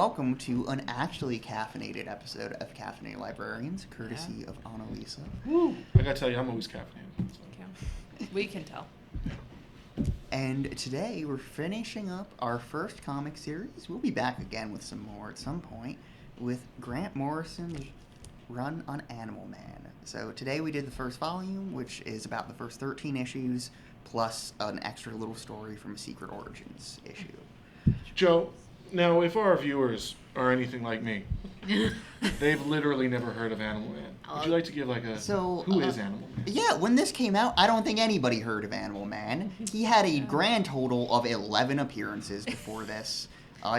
welcome to an actually caffeinated episode of Caffeinated Librarians, courtesy of Annalisa. Woo! I gotta tell you, I'm always caffeinated. So. We can tell. And today we're finishing up our first comic series. We'll be back again with some more at some point with Grant Morrison's run on Animal Man. So today we did the first volume, which is about the first 13 issues, plus an extra little story from a Secret Origins issue. Joe, now if our viewers are anything like me, they've literally never heard of Animal Man. Would you like to give like a who is Animal Man? Yeah, when this came out, I don't think anybody heard of Animal Man. He had a grand total of 11 appearances before this,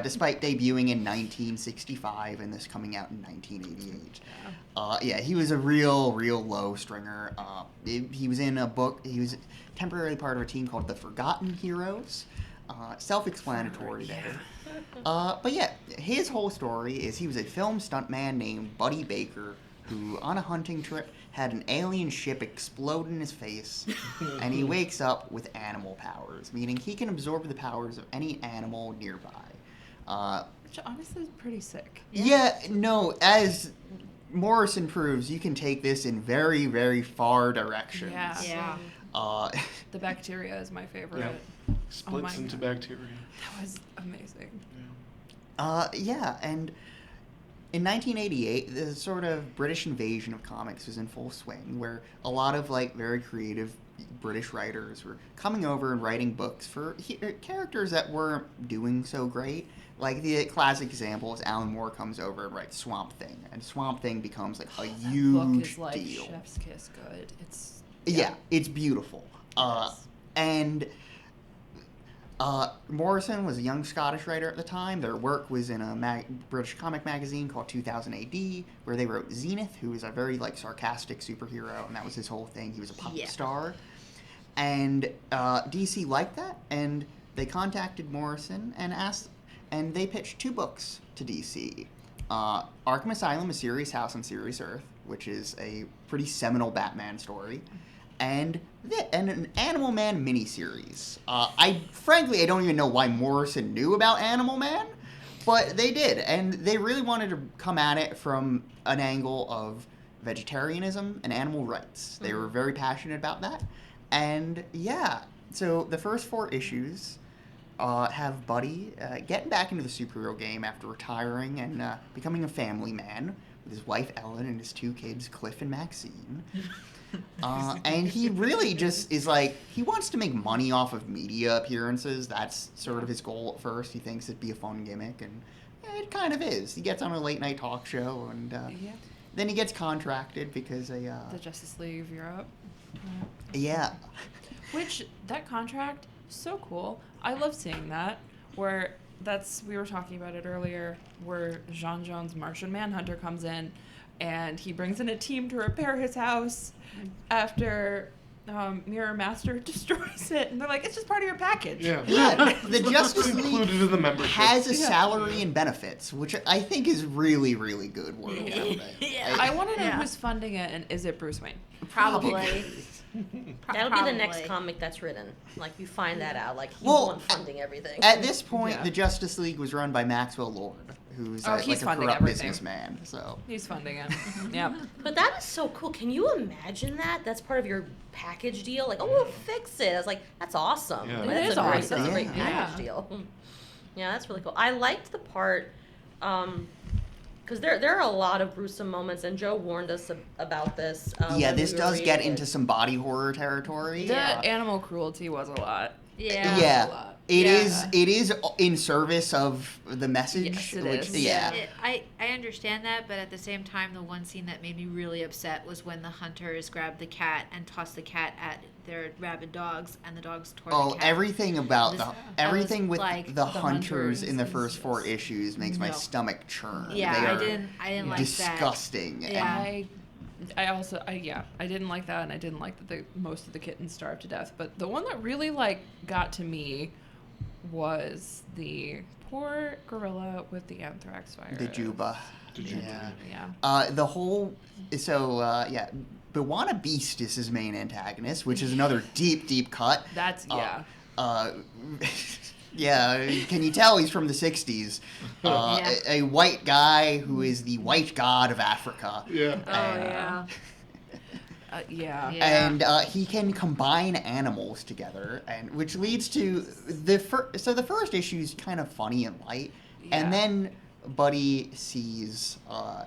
despite debuting in 1965 and this coming out in 1988. He was a real low stringer. He was in a book. He was temporarily part of a team called the Forgotten Heroes. Self-explanatory there. But yeah, his whole story is he was a film stuntman named Buddy Baker who, on a hunting trip, had an alien ship explode in his face, and he wakes up with animal powers, meaning he can absorb the powers of any animal nearby. Which honestly is pretty sick. Yeah, no, as Morrison proves, you can take this in very, very far directions. Yeah. The bacteria is my favorite. Yeah. Splits into bacteria. That was amazing. And in 1988, the sort of British invasion of comics was in full swing, where a lot of very creative British writers were coming over and writing books for characters that weren't doing so great. Like the classic example is Alan Moore comes over and writes Swamp Thing, and Swamp Thing becomes a huge book is like deal. Chef's kiss good. It's beautiful. And Morrison was a young Scottish writer at the time. Their work was in a British comic magazine called 2000 AD, where they wrote Zenith, who was a very sarcastic superhero, and that was his whole thing. He was a puppet star. And DC liked that, and they contacted Morrison and they pitched 2 books to DC. Arkham Asylum, A Serious House on Serious Earth, which is a pretty seminal Batman story, and an Animal Man miniseries. I don't even know why Morrison knew about Animal Man, but they did, and they really wanted to come at it from an angle of vegetarianism and animal rights. They were very passionate about that, and so the first 4 issues have Buddy getting back into the superhero game after retiring and becoming a family man with his wife Ellen and his 2 kids, Cliff and Maxine. And he really just is he wants to make money off of media appearances. That's sort of his goal at first. He thinks it'd be a fun gimmick, and it kind of is. He gets on a late-night talk show, and then he gets contracted because the Justice League of Europe. Yeah. Which, that contract, so cool. I love seeing that, where we were talking about it earlier, where Jean Jones' Martian Manhunter comes in, and he brings in a team to repair his house after Mirror Master destroys it, and they're like, it's just part of your package. Yeah. The Justice League included in the membership. has a salary and benefits, which I think is really, really good work. I want to know who's funding it, and is it Bruce Wayne? Probably. That'll be the next comic that's written. You find that out. He's the one funding everything. At this point, the Justice League was run by Maxwell Lord, who's a corrupt businessman. So he's funding it. Yeah. But that is so cool. Can you imagine that? That's part of your package deal. We'll fix it. I was like, that's awesome. Yeah. That's awesome. That's a great package deal. Yeah, that's really cool. I liked the part. Because there are a lot of gruesome moments, and Joe warned us about this. This does get into some body horror territory. The animal cruelty was a lot. Yeah. It is in service of the message. Yes, it is. Yeah. I understand that, but at the same time, the one scene that made me really upset was when the hunters grabbed the cat and tossed the cat at their rabid dogs, and the dogs tore the cat. Everything about everything with the hunters in the first 4 issues makes my stomach churn. Yeah, they I are didn't like disgusting. that. Yeah. I didn't like that, and I didn't like that most of the kittens starved to death. But the one that really got to me was the poor gorilla with the anthrax virus. The Juba. Yeah. The whole Bwana Beast is his main antagonist, which is another deep cut. That's Yeah, can you tell he's from the 60s? A white guy who is the white god of Africa. Yeah. And he can combine animals together, and which leads to the first issue is kind of funny and light, and then Buddy sees a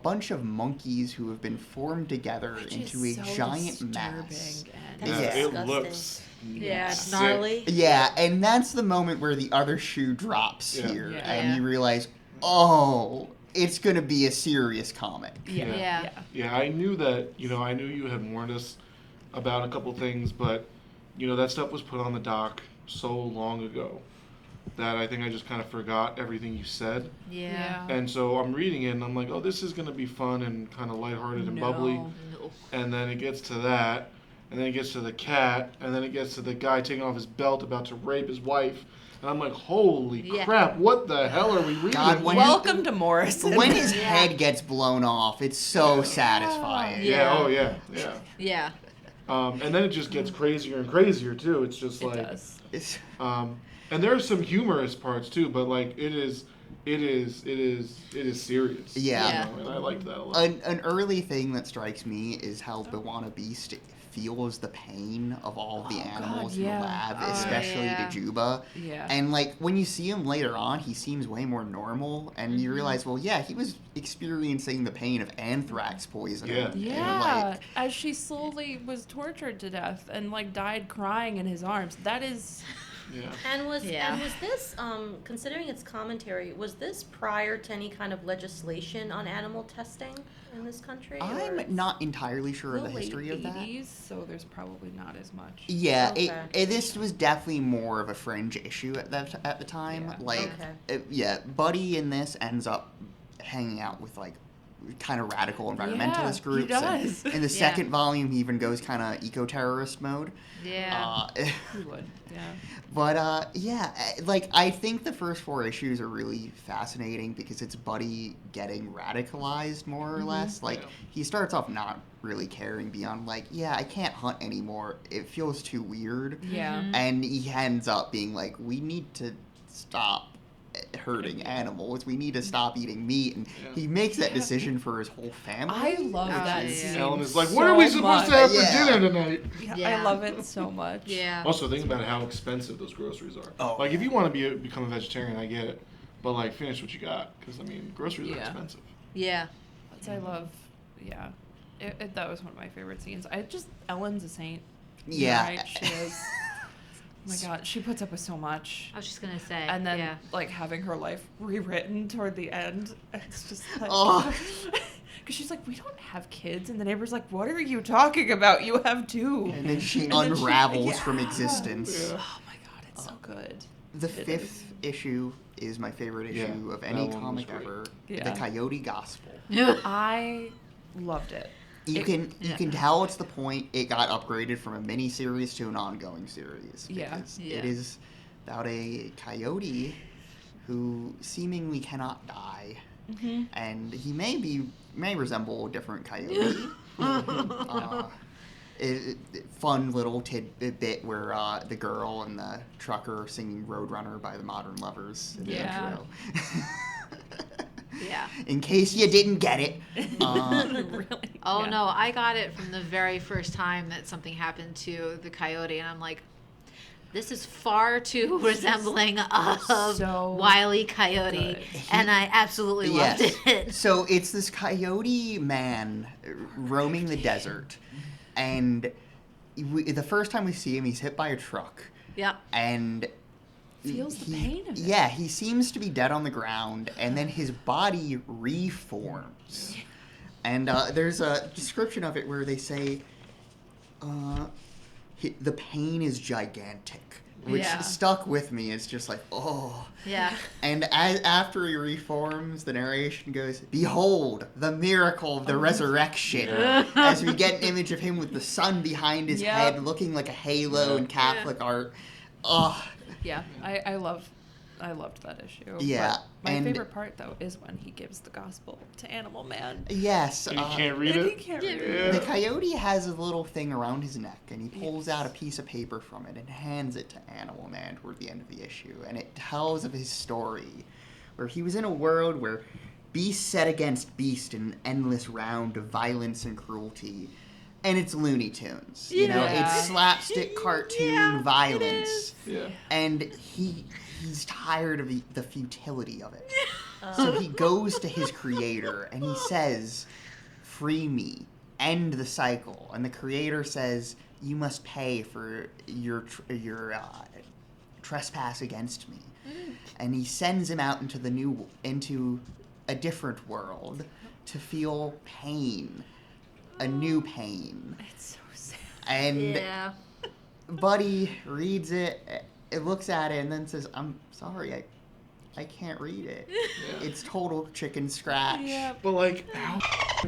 bunch of monkeys who have been formed together into a giant mass. It looks it's gnarly. Yeah, and that's the moment where the other shoe drops here, and you realize, oh, it's going to be a serious comic. Yeah, I knew that, I knew you had warned us about a couple things, but, that stuff was put on the dock so long ago that I think I just kind of forgot everything you said. Yeah. And so I'm reading it, and I'm like, oh, this is going to be fun and kind of lighthearted and bubbly. No. And then it gets to that, and then it gets to the cat, and then it gets to the guy taking off his belt about to rape his wife. And I'm like, holy crap, what the hell are we reading? God, welcome to Morrison. When his head gets blown off, it's so satisfying. Yeah. Yeah. And then it just gets crazier and crazier, too. It's just like... It does. And there are some humorous parts, too, but, like, it is serious. Yeah. And I liked that a lot. An early thing that strikes me is how Bawana Beast feels the pain of all of the animals in the lab, especially to Juba. Yeah. And, like, when you see him later on, he seems way more normal, and you realize, well, yeah, he was experiencing the pain of anthrax poisoning. Yeah, as she slowly was tortured to death and, like, died crying in his arms. That is... Yeah. And was this, considering its commentary, was this prior to any kind of legislation on animal testing in this country? I'm not entirely sure of the history of that. 80s, so there's probably not as much. Yeah, this was definitely more of a fringe issue at the time. Buddy in this ends up hanging out with, like, kind of radical environmentalist groups. He does. In the second volume, he even goes kind of eco-terrorist mode. Yeah. He would, yeah. But, I think the first 4 issues are really fascinating because it's Buddy getting radicalized, more or less. Like, he starts off not really caring beyond, like, I can't hunt anymore. It feels too weird. Yeah. And he ends up being like, we need to stop hurting animals. We need to stop eating meat, and he makes that decision for his whole family. I love that scene. Ellen is like, "What are we supposed to have for dinner tonight?" I love it so much. Yeah. Also, think about how expensive those groceries are. Oh. Like, if you want to become a vegetarian, I get it, but like, finish what you got, because groceries are expensive. Yeah. I love. Yeah. That was one of my favorite scenes. Ellen's a saint. Yeah. Right? She is. Oh my God, she puts up with so much. I was just gonna say. And then, like, having her life rewritten toward the end, it's just like... Because she's like, we don't have kids. And the neighbor's like, what are you talking about? You have 2. And then she unravels from existence. Yeah. Oh my God, it's so good. The 5th issue is my favorite issue of any comic ever. Yeah. The Coyote Gospel. I loved it. You can tell it's the point it got upgraded from a mini-series to an ongoing series. Because it is about a coyote who seemingly cannot die. Mm-hmm. And he may resemble a different coyote. Fun little tidbit where the girl and the trucker are singing Roadrunner by the Modern Lovers in the intro. Yeah. In case you didn't get it. Really? Oh, no, I got it from the very first time that something happened to the coyote, and I'm like, this is far too resembling of Wile E. Coyote, and I absolutely loved it. So it's this coyote man roaming the desert, and the first time we see him, he's hit by a truck. Yep. And... feels the pain of it. Yeah, he seems to be dead on the ground, and then his body reforms. And there's a description of it where they say the pain is gigantic, which stuck with me. It's just like, oh. Yeah. And after he reforms, the narration goes, "Behold, the miracle of the resurrection," as we get an image of him with the sun behind his head, looking like a halo in Catholic art. Oh. Yeah, I love I loved that issue. Yeah, But my and- favorite part though is when he gives the gospel to Animal Man. Yes. And you can't read And it. he can't Yeah. read Yeah. it. The coyote has a little thing around his neck, and he pulls Yes. out a piece of paper from it and hands it to Animal Man toward the end of the issue. And it tells of his story, where he was in a world where beast set against beast in an endless round of violence and cruelty. And it's Looney Tunes. You know, Yeah. it's slapstick cartoon Yeah, it violence. is. Yeah. And he's tired of the futility of it. So he goes to his creator and he says, "Free me, end the cycle." And the creator says, "You must pay for your trespass against me." And he sends him out into a different world to feel pain, a new pain. It's so sad. And Yeah. Buddy reads it, looks at it, and then says, "I'm sorry, I can't read it. Yeah. It's total chicken scratch." Yeah. But like, how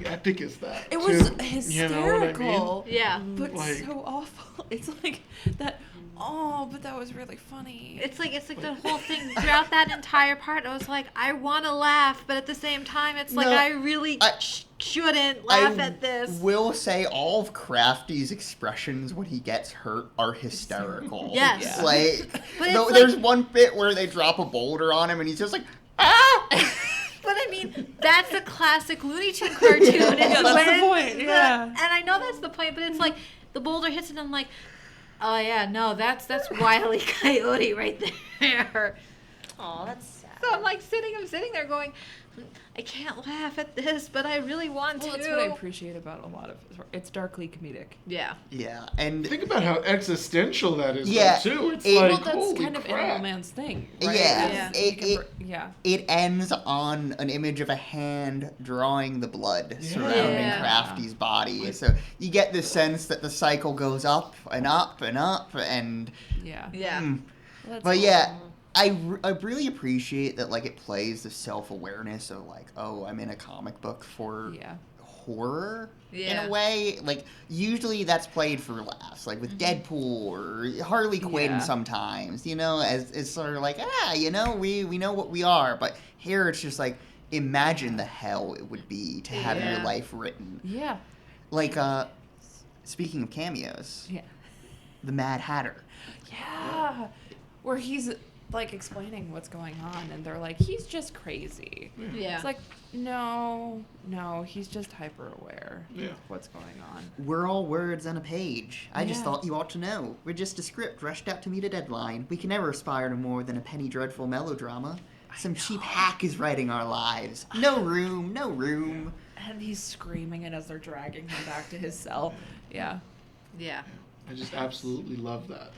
epic is that? It was too? hysterical. You know what I mean? Yeah. But Like- so awful. It's like that. Oh, but that was really funny. It's like the whole thing throughout that entire part. I was like, I want to laugh, but at the same time, it's like No, I really I- shouldn't laugh I at this. will say all of Crafty's expressions when he gets hurt are hysterical. Yes. Yeah. Like, But no, it's there's like- one bit where they drop a boulder on him and he's just like, "Ah!" But I mean, that's a classic Looney Tune cartoon. It's Yeah, that's the when point, yeah. and I know that's the point, but it's like the boulder hits it, and I'm like, oh yeah, no, that's Wile E. Coyote right there. Oh, that's sad. So I'm sitting there going, I can't laugh at this, but I really want Well, to. that's what I appreciate about a lot of his work. It's darkly comedic. Yeah. Yeah, and Think about how existential that is, Yeah, though, too. It's it- Well, like, that's holy kind of crap. Animal Man's thing, right? Yeah, Is it- he can it- br- yeah. it ends on an image of a hand drawing the blood surrounding Yeah. Crafty's body. So you get the sense that the cycle goes up and up and up, and Yeah. Yeah. mm. Well, that's But cool. yeah, I really appreciate that, like, it plays the self-awareness of, like, oh, I'm in a comic book for Yeah. horror in Yeah. a way. Like, usually that's played for laughs, like with Deadpool or Harley Quinn Yeah. sometimes, you know, as it's sort of like, you know, we know what we are. But here it's just like, imagine the hell it would be to have your Yeah. life written. Yeah. Like, speaking of cameos, Yeah. the Mad Hatter. Yeah. Where he's like explaining what's going on, and they're like, he's just crazy. Yeah. It's like, no, he's just hyper aware Yeah. of what's going on. We're all words on a page. I just Yeah. thought you ought to know. We're just a script rushed out to meet a deadline. We can never aspire to more than a penny dreadful melodrama. Some cheap hack is writing our lives. No room, no room. And he's screaming it as they're dragging him back to his cell. Yeah. Yeah. I just absolutely love that.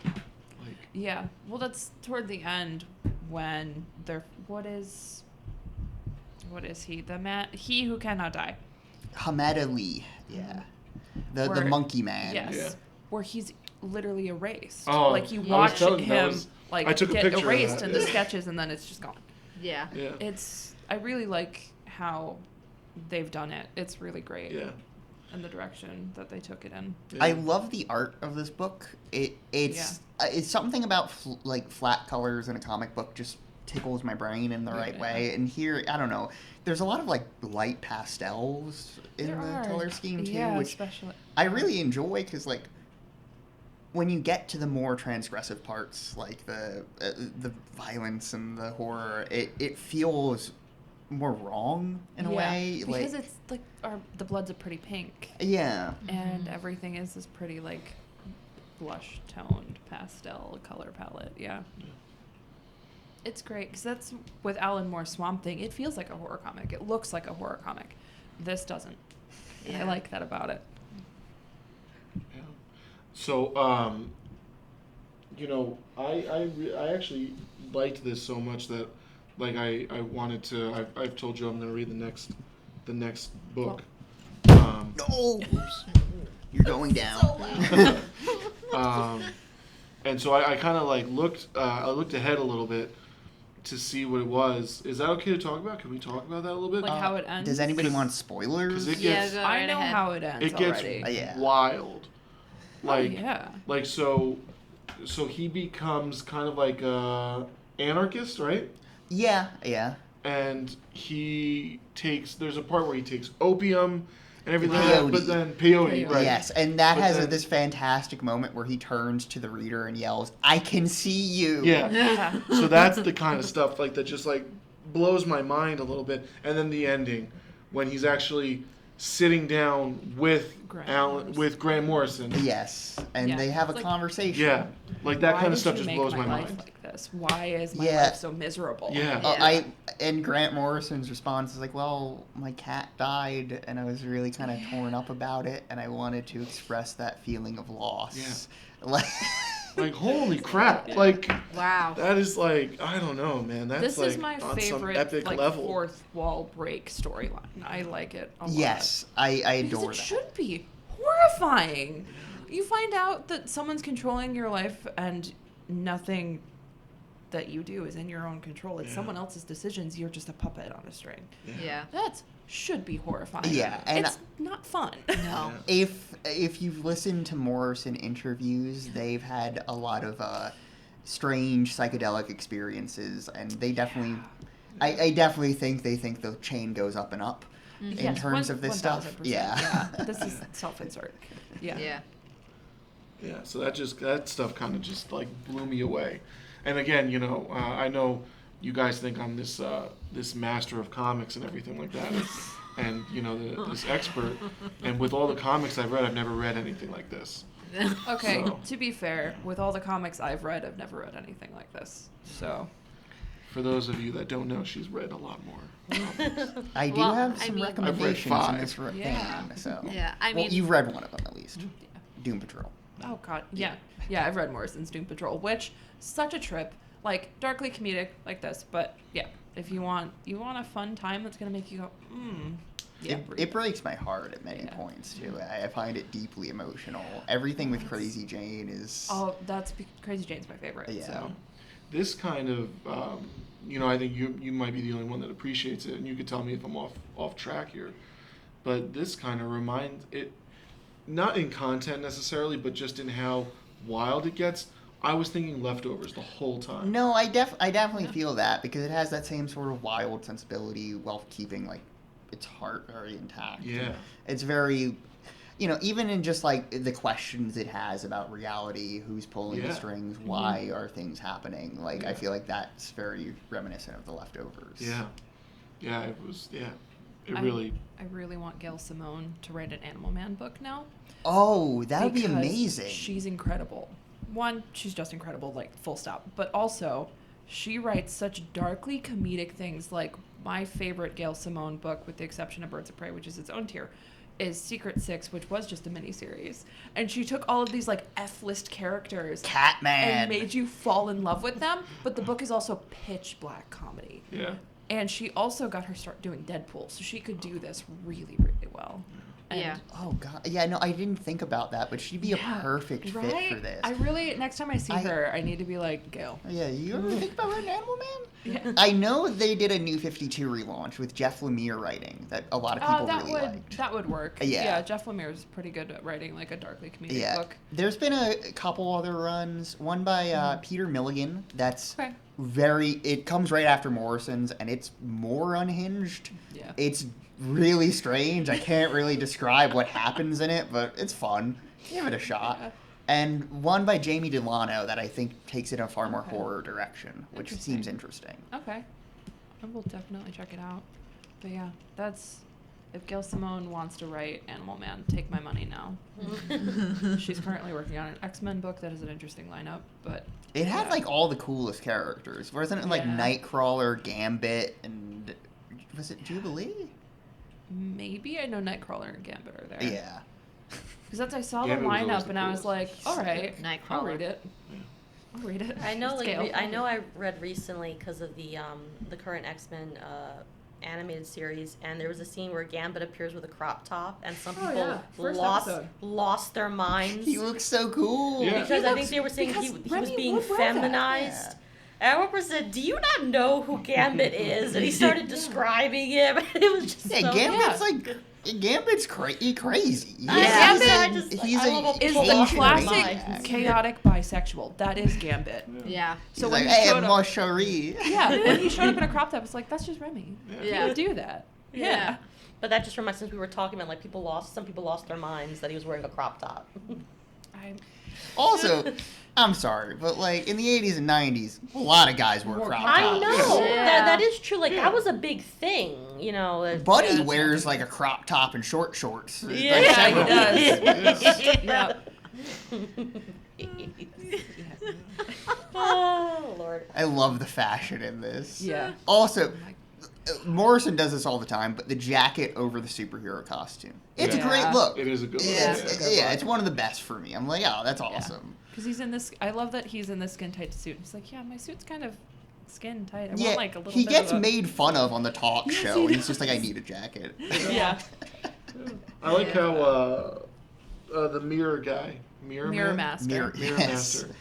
Like, Yeah. Well, that's toward the end when they're what is he? He who cannot die. Hamed Ali. Yeah. The Where- monkey man. Yes. Yeah. Where he's literally erased. Oh, like you I was watch telling you, that him was- like I took a get picture of erased that, in the yeah. sketches, and then it's just gone. Yeah. yeah. I really like how they've done it. It's really great. Yeah. And the direction that they took it in. Yeah. I love the art of this book. It's something about like flat colors in a comic book just tickles my brain in the right Yeah. way. And here, I don't know, there's a lot of like light pastels in There the are. color scheme too, Yeah, which especially. I really enjoy because, like, when you get to the more transgressive parts, like the violence and the horror, it feels more wrong in a way. Because Like, it's like the blood's a pretty pink, yeah, and everything is this pretty like blush toned pastel color palette. Yeah. It's great because that's with Alan Moore's Swamp Thing. It feels like a horror comic. It looks like a horror comic. This doesn't. And I Yeah. like that about it. Yeah. So, I actually liked this so much that, like, I wanted to. I've told you I'm going to read the next book. no, you're going down. And so I kind of like looked ahead a little bit to see what it was. Is that okay to talk about? Can we talk about that a little bit? Like how it ends. Does anybody want spoilers? 'Cause it Yeah, gets go I right know ahead. how it ends it gets already. Yeah. wild. Like yeah. like so he becomes kind of like anarchist, right? Yeah. And there's a part where he takes opium and everything, Peyote. but then peyote, right? Yes, and that But has then- this fantastic moment where he turns to the reader and yells, "I can see you." Yeah. So that's the kind of stuff like that just like blows my mind a little bit. And then the ending, when he's actually sitting down with Grant Morrison. Yes, and Yeah. they have a It's like- conversation. Yeah, like that Why kind of did stuff you just make blows my life mind. like this? Why is my Yeah. life so miserable? Yeah. And Grant Morrison's response is like, "Well, my cat died, and I was really kind of torn up about it, and I wanted to express that feeling of loss." Yeah. Like, Like holy crap! Like Wow. that is like I don't know, man. That's This like is my on some favorite epic like level. fourth wall break storyline. I like it a lot. yes, I adore Because it that. should be horrifying. You find out that someone's controlling your life and nothing that you do is in your own control. It's Yeah. someone else's decisions. You're just a puppet on a string. Yeah. That should be horrifying. Yeah, and it's not fun. No. If you've listened to Morrison interviews, they've had a lot of strange psychedelic experiences, and they definitely, I definitely think they think the chain goes up and up in Yes, terms of this stuff. 1000%. Yeah. This is self-insert. Yeah. Yeah. Yeah, so that stuff kind of just like blew me away. And again, you know, I know you guys think I'm this this master of comics and everything like that, and you know this expert. And with all the comics I've read, I've never read anything like this. Okay, So- to be fair, with all the comics I've read, I've never read anything like this. So, For those of you that don't know, she's read a lot more. comics. I do Well, have I some mean- recommendations I've in read this 5. Yeah. thing. So Yeah, I well, mean- you've read one of them at least. Doom Patrol. oh god, yeah, I've read Morrison's Doom Patrol, which such a trip, like darkly comedic like this, but yeah, if you want a fun time that's gonna make you go, yeah, It breaks my heart at many Yeah. points too. I find it deeply emotional. Everything with Crazy Jane is. Oh, Crazy Jane's my favorite. Yeah. So. This kind of, you know, I think you might be the only one that appreciates it, and you could tell me if I'm off track here. But this kind of reminds it, not in content necessarily, but just in how wild it gets. I was thinking Leftovers the whole time. No, I definitely feel that because it has that same sort of wild sensibility while keeping like its heart very intact. Yeah. It's very, you know, even in just like the questions it has about reality, who's pulling the Yeah. strings, why are things happening? Like I Yeah. feel like that's very reminiscent of The Leftovers. Yeah. Yeah, it was, yeah. I Really, really want Gail Simone to write an Animal Man book now. Oh, that would be because amazing. She's incredible. One, she's just incredible, like full stop. But also, she writes such darkly comedic things. Like my favorite Gail Simone book, with the exception of Birds of Prey, which is its own tier, is Secret Six, which was just a miniseries. And she took all of these like F-list characters Catman. and made you fall in love with them. But the book is also pitch black comedy. yeah. And she also got her start doing Deadpool, so she could do this really, really well. And Yeah. Oh god, yeah, no, I didn't think about that, but she'd be Yeah, a perfect right? fit for this. I really, next time I see I- her, I need to be like, Gail. Yeah, you ever think about writing Animal Man? Yeah. I know they did a New 52 relaunch with Jeff Lemire writing that a lot of people that really would liked. that would work. Yeah. Jeff Lemire's pretty good at writing like a darkly comedic Yeah, book. there's been a couple other runs. One by Peter Milligan. That's Okay. it comes right after Morrison's, and it's more unhinged. Yeah. It's really strange. I can't really describe what happens in it, but it's fun. Give it a shot. Yeah. And one by Jamie Delano that I think takes it in a far more Okay. horror direction, which Interesting. seems interesting. Okay. I will definitely check it out. But yeah, that's if Gail Simone wants to write Animal Man, take my money now. She's currently working on an X-Men book that is an interesting lineup, but It had yeah. like all the coolest characters. Wasn't it like Yeah. Nightcrawler, Gambit, and was it Jubilee? maybe I know Nightcrawler and Gambit are there. Yeah. Because that's I saw Gambit the was always lineup the and I was like, coolest. all right, I'll Nightcrawler. read it. I'll read it. I know, It's like, Gail. I know I read recently because of the current X-Men animated series, and there was a scene where Gambit appears with a crop top, and some Oh, people yeah. First lost episode. their minds He looks so cool. Yeah. because He I think looks- they were saying because he was Remy being would wear that. feminized. And I remember said, "Do you not know who Gambit is?" And he started describing him. It was just Yeah, so Gambit's Yeah. like Gambit's crazy. Yeah. He's I love a Is People the lost their classic minds. chaotic bisexual. That is Gambit. Yeah. So He's when like, he hey, showed up, mon chéri. yeah, when he showed up in a crop top, it's like, that's just Remy. Yeah. He would do that. Yeah. But that just reminds me, since we were talking about, like, some people lost their minds that he was wearing a crop top. Also, I'm sorry, but like in the 80s and 90s, a lot of guys wore crop tops. I know. Yeah. That is true. Like, that was a big thing, you know. Buddy wears like a crop top and short shorts. Yeah, like, he several does. Yeah. Oh, Lord. I love the fashion in this. Yeah. Also, Morrison does this all the time, but the jacket over the superhero costume. It's a Yeah. great look. It is a good look. Yeah. It's one of the best for me. I'm like, oh, that's awesome. Because he's in this, I love that he's in this skin tight suit. He's like, yeah, my suit's kind of skin tight. I Yeah, want like a little he bit gets of a... made fun of on the talk Yes, show, he and he's just does. like, I need a jacket. Yeah. I like how the mirror guy, Mirror Man? Master. Mirror, Mirror yes. Master.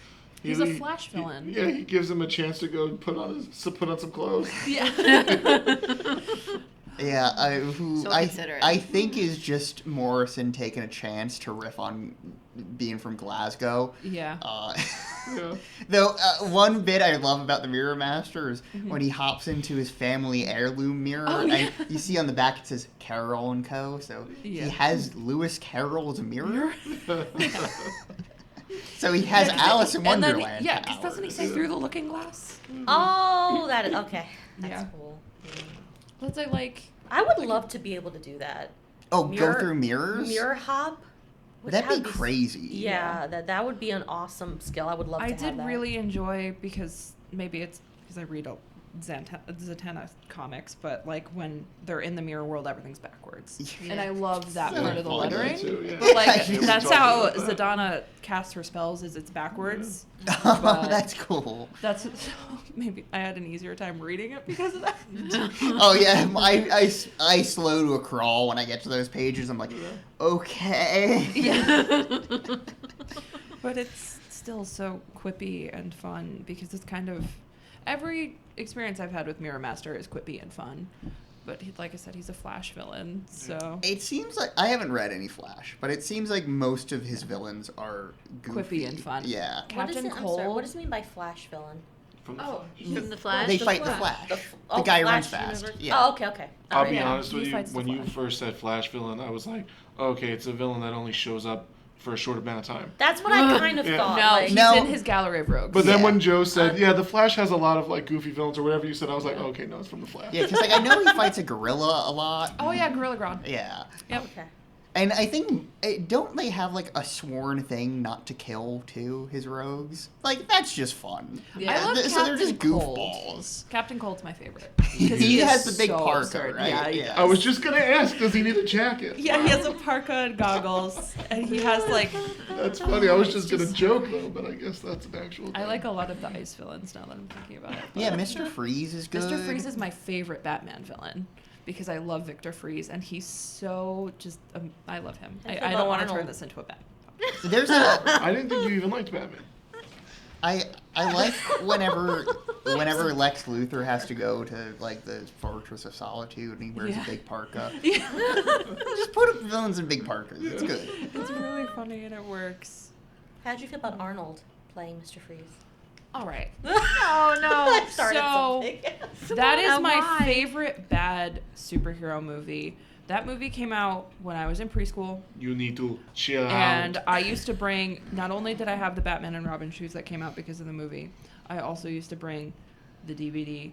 He's a Flash villain. Yeah, he gives him a chance to go put on some clothes. Yeah. Yeah, So considerate. I think is just Morrison taking a chance to riff on being from Glasgow. Yeah. Yeah. Though one bit I love about the Mirror Master is when he hops into his family heirloom mirror. Oh, yeah. And you see on the back it says Carroll and Co. So Yeah. he has Lewis Carroll as a mirror. So he has Yeah, 'cause Alice in and then- Wonderland. yeah, because doesn't he say through the looking glass? Oh, that is, okay. That's Yeah. cool. Let's say like, I would love to be able to do that. Oh, Mirror- go through mirrors? Mirror hop? Would That'd be that crazy. Yeah, that would be an awesome skill. I would love to I have did that. really enjoy, because maybe it's because I read Zatanna comics, but like when they're in the mirror world, everything's backwards. Yeah. And I love that So part of the funny. lettering. Too, yeah. But like Yeah, that's we how talked about that. Zadana casts her spells, is it's backwards. Oh, But- that's cool. That's maybe I had an easier time reading it because of that. Oh yeah, I slow to a crawl when I get to those pages. I'm like, okay. Yeah. But it's still so quippy and fun, because it's kind of every experience I've had with Mirror Master is quippy and fun. But like I said, he's a Flash villain, so It seems like I haven't read any Flash, but it seems like most of his villains are goofy. Quippy and fun. Yeah, What is Captain it? I'm sorry, Cold. what does it mean by Flash villain? From the Oh, Flash. from the Flash. they The fight the Flash. Flash. The guy who Flash runs fast. universe? Yeah. Oh, okay. I'll be Yeah, honest he with you. fights the When you Flash. first said Flash villain, I was like, okay, it's a villain that only shows up for a short amount of time. That's what I kind of Yeah. thought. No, like, he's No. in his gallery of rogues. But then Yeah. when Joe said, yeah, the Flash has a lot of like goofy villains or whatever you said, I was like, okay, no, it's from the Flash. Yeah, because like I know he fights a gorilla a lot. Oh yeah, Gorilla Grodd. Yeah, Yep. Okay. and I think don't they have like a sworn thing not to kill too his rogues? Like that's just fun. Yeah. I love So they're just Captain Cold. goofballs. Captain Cold's my favorite. He is has the big so parka, absurd. right? Yeah, he Yeah. I was just gonna ask, does he need a jacket? Yeah, he has a parka and goggles, and he has like. That's funny. I was just It's gonna just- joke though, but I guess that's an actual. I thing. like a lot of the ice villains now that I'm thinking about it. Yeah, Mr. Freeze is good. Mr. Freeze is my favorite Batman villain, because I love Victor Freeze, and he's so just. I love him. I feel I about don't want to turn Arnold. this into a bat. There's a I didn't think you even liked Batman. I like whenever Lex Luthor has to go to like the Fortress of Solitude and he wears Yeah. a big parka. Yeah. Just put up villains in big parkas. It's good. It's really funny and it works. How'd you feel about Arnold playing Mr. Freeze? All right. Oh no. I started So- something. That is my why? favorite bad superhero movie. That movie came out when I was in preschool, You need to chill and out. I used to bring. Not only did I have the Batman and Robin shoes that came out because of the movie, I also used to bring the DVD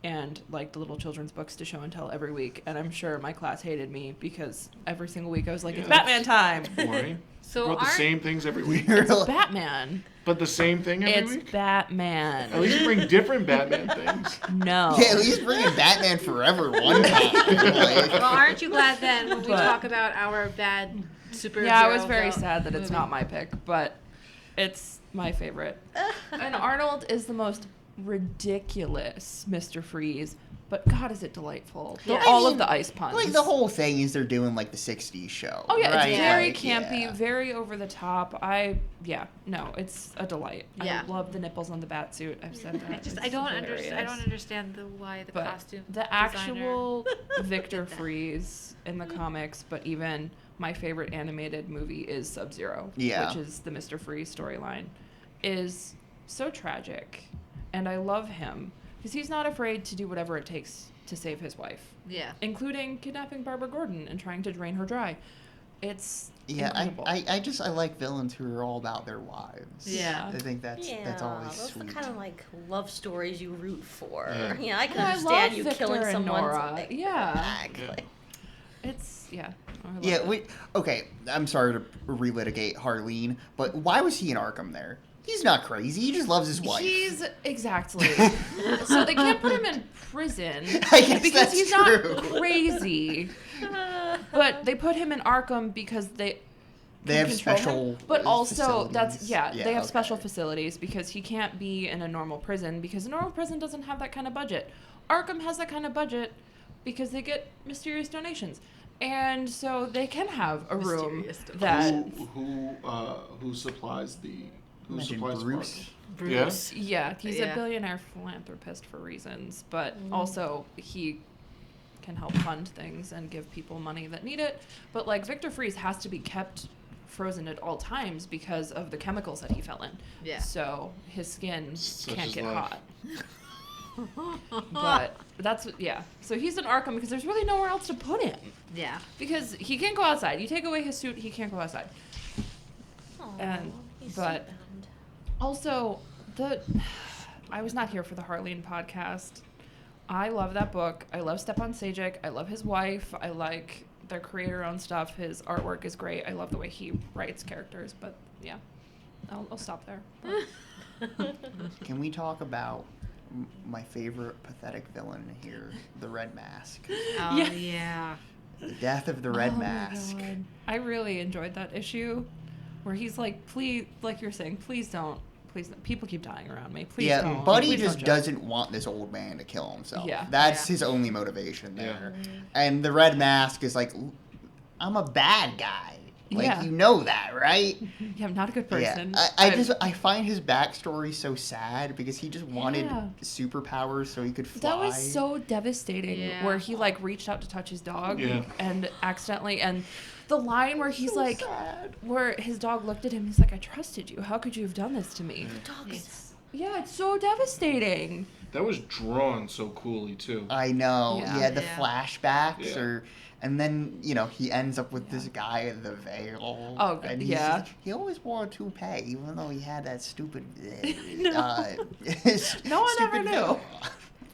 and like the little children's books to show and tell every week. And I'm sure my class hated me because every single week I was like, Yeah, "It's Batman time." Boring. So Wrote the aren't same things every week. Batman. But the same thing every It's week? At Batman. least bring different Batman things. No. Yeah, at least bring in Batman Forever one time. Like, well, aren't you glad then when we But- talk about our bad superhero? Yeah, I was very film sad that it's movie? not my pick, but it's my favorite. And Arnold is the most ridiculous Mr. Freeze, but God, is it delightful. Yeah. All I mean, of the ice puns. Like, the whole thing is they're doing, like, the 60s show. Oh, yeah, right? it's very Like, campy, yeah. very over the top. It's a delight. Yeah. I love the nipples on the bat suit. I've said that. I don't understand why the But costume the designer- actual Victor Freeze in the comics, but even my favorite animated movie is Sub-Zero, Yeah. which is the Mr. Freeze storyline, is so tragic. And I love him because he's not afraid to do whatever it takes to save his wife, Yeah. including kidnapping Barbara Gordon and trying to drain her dry. It's incredible. I like villains who are all about their wives. Yeah. I think that's always those sweet. are the kind of like love stories you root for. Yeah. Yeah, I can I understand love you Victor killing and someone. Nora. Yeah. Exactly. It's I love Yeah, it. okay, I'm sorry to relitigate Harleen, but why was he in Arkham there? He's not crazy, he just loves his wife. He's exactly. So they can't put him in prison I guess because that's he's true. not crazy. But they put him in Arkham because they can have control special him. But also facilities. they have special okay. facilities because he can't be in a normal prison because a normal prison doesn't have that kind of budget. Arkham has that kind of budget because they get mysterious donations. And so they can have a room Mysterious that Who supplies the who Imagine supplies Bruce. parking? Bruce. Yeah, he's Yeah. a billionaire philanthropist for reasons, but also he can help fund things and give people money that need it. But like Victor Freeze has to be kept frozen at all times because of the chemicals that he fell in. Yeah. So his skin Such can't is get life. hot. But that's so he's in Arkham because there's really nowhere else to put him Yeah. because he can't go outside. You take away his suit, he can't go outside. And- he's but- suit-bound. Also, I was not here for the Harleen podcast. I love that book. I love Stepan Sajic. I love his wife. I like their creator-owned stuff. His artwork is great. I love the way he writes characters. But yeah, I'll stop there. Can we talk about my favorite pathetic villain here, the Red Mask? Oh Yeah. yeah. The death of the Red Oh my Mask. God. I really enjoyed that issue where he's like, please, like you're saying, please don't. People keep dying around me. Please Yeah, don't. Buddy Please just don't joke." doesn't want this old man to kill himself. Yeah. That's Yeah. his only motivation Yeah. there. And the Red Mask is like, I'm a bad guy. Like, Yeah. you know that, right? Yeah, I'm not a good person. Yeah. I find his backstory so sad because he just wanted Yeah. superpowers so he could fly. That was so devastating. Yeah. Where he like reached out to touch his dog Yeah. and accidentally, and the line where he's So like, sad. where his dog looked at him, he's like, "I trusted you. How could you have done this to me?" Dog is Yeah, it's so devastating. That was drawn so coolly too. I know. Yeah. Yeah, the Yeah. flashbacks Yeah. or and then, he ends up with this guy in the veil. Oh, and he's yeah. just- he always wore a toupee, even though he had that stupid No one ever stupid knew. veil.